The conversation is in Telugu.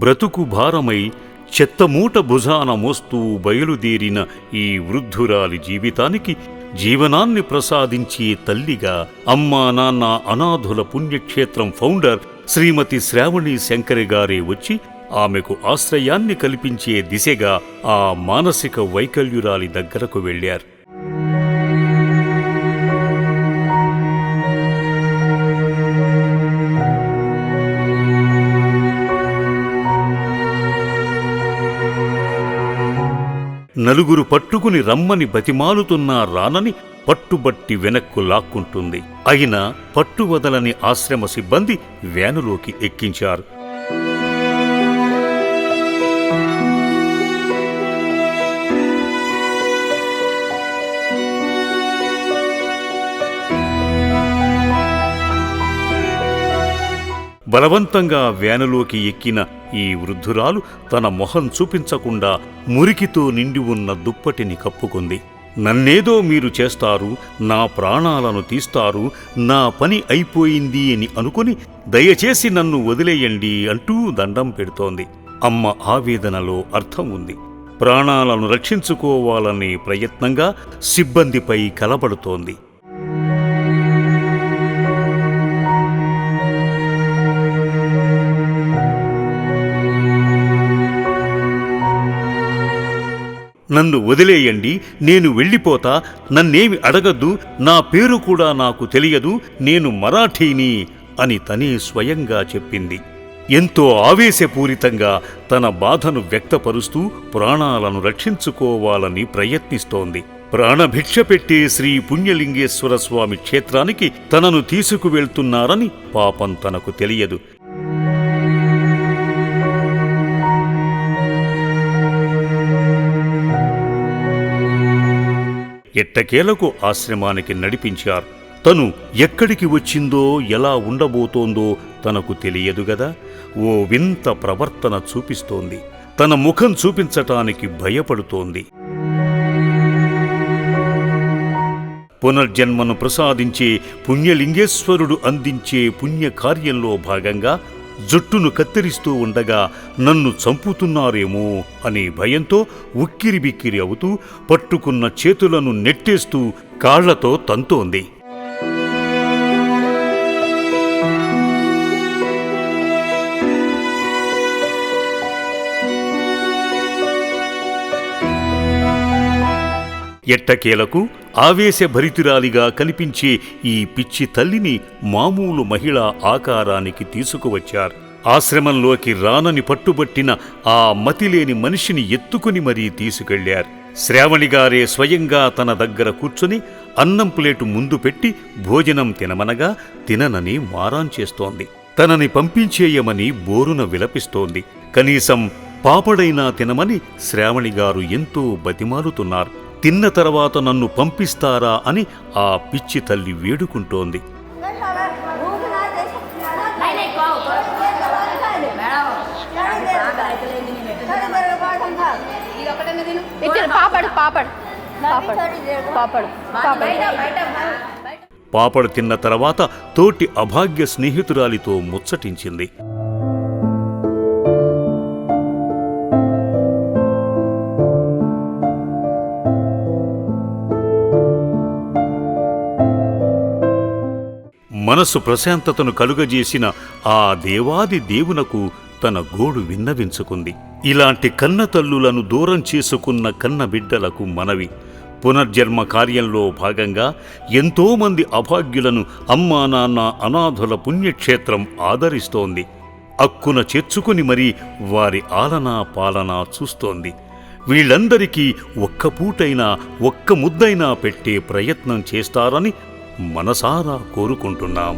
బ్రతుకు భారమై చెత్తమూట భుజాన మోస్తూ బయలుదేరిన ఈ వృద్ధురాలి జీవితానికి జీవనాన్ని ప్రసాదించే తల్లిగా అమ్మా నాన్న అనాథుల పుణ్యక్షేత్రం ఫౌండర్ శ్రీమతి శ్రావణి శంకరి గారే వచ్చి ఆమెకు ఆశ్రయాన్ని కల్పించే దిశగా ఆ మానసిక వైకల్యురాలి దగ్గరకు వెళ్లారు. నలుగురు పట్టుకుని రమ్మని బతిమాలుతున్నా రానని పట్టుబట్టి వెనక్కు లాక్కుంటుంది. అయినా పట్టువదలని ఆశ్రమ సిబ్బంది వ్యానులోకి ఎక్కించారు. బలవంతంగా వ్యానులోకి ఎక్కిన ఈ వృద్ధురాలు తన మొహం చూపించకుండా మురికితో నిండి ఉన్న దుప్పటిని కప్పుకుంది. నన్నేదో మీరు చేస్తారు, నా ప్రాణాలను తీస్తారు, నా పని అయిపోయింది అని అనుకుని దయచేసి నన్ను వదిలేయండి అంటూ దండం పెడుతోంది. అమ్మ ఆవేదనలో అర్థం ఉంది. ప్రాణాలను రక్షించుకోవాలనే ప్రయత్నంగా సిబ్బందిపై కలబడుతోంది. నన్ను వదిలేయండి, నేను వెళ్ళిపోతా, నన్నేమి అడగద్దు, నా పేరు కూడా నాకు తెలియదు, నేను మరాఠీని అని తనే స్వయంగా చెప్పింది. ఎంతో ఆవేశపూరితంగా తన బాధను వ్యక్తపరుస్తూ ప్రాణాలను రక్షించుకోవాలని ప్రయత్నిస్తోంది. ప్రాణభిక్ష పెట్టే శ్రీ పుణ్యలింగేశ్వర స్వామి క్షేత్రానికి తనను తీసుకువెళ్తున్నారని పాపం తనకు తెలియదు. ఎట్టకేలకు ఆశ్రమానికి నడిపించారు. తను ఎక్కడికి వచ్చిందో, ఎలా ఉండబోతోందో తనకు తెలియదు గదా. ఓ వింత ప్రవర్తన చూపిస్తోంది. తన ముఖం చూపించటానికి భయపడుతోంది. పునర్జన్మను ప్రసాదించే పుణ్యలింగేశ్వరుడు అందించే పుణ్యకార్యంలో భాగంగా జుట్టును కత్తిరిస్తూ ఉండగా నన్ను చంపుతున్నారేమో అనే భయంతో ఉక్కిరిబిక్కిరి అవుతూ పట్టుకున్న చేతులను నెట్టేస్తూ కాళ్లతో తంతోంది. ఎట్టకేలకు ఆవేశభరితురాలిగా కనిపించే ఈ పిచ్చి తల్లిని మామూలు మహిళా ఆకారానికి తీసుకువచ్చారు. ఆశ్రమంలోకి రానని పట్టుబట్టిన ఆ మతిలేని మనిషిని ఎత్తుకుని మరీ తీసుకెళ్లారు. శ్రావణిగారే స్వయంగా తన దగ్గర కూర్చుని అన్నం ప్లేటు ముందు పెట్టి భోజనం తినమనగా తిననని మారాం చేస్తోంది. తనని పంపించేయమని బోరున విలపిస్తోంది. కనీసం పాపడైనా తినమని శ్రావణిగారు ఎంతో బతిమాలుతున్నారు. తిన్న తర్వాత నన్ను పంపిస్తారా అని ఆ పిచ్చి తల్లి వేడుకుంటోంది. పాపడు తిన్న తర్వాత తోటి అభాగ్య స్నేహితురాలితో ముచ్చటించింది. మనసు ప్రశాంతతను కలుగజేసిన ఆ దేవాది దేవునకు తన గోడు విన్నవించుకుంది. ఇలాంటి కన్నతల్లులను దూరం చేసుకున్న కన్నబిడ్డలకు మనవి. పునర్జన్మ కార్యంలో భాగంగా ఎంతోమంది అభాగ్యులను అమ్మా నాన్న అనాథుల పుణ్యక్షేత్రం ఆదరిస్తోంది. అక్కున చేర్చుకుని మరీ వారి ఆలనా పాలనా చూస్తోంది. వీళ్లందరికీ ఒక్క పూటైనా ఒక్క ముద్దైనా పెట్టే ప్రయత్నం చేస్తారని మనసారా కోరుకుంటున్నాం.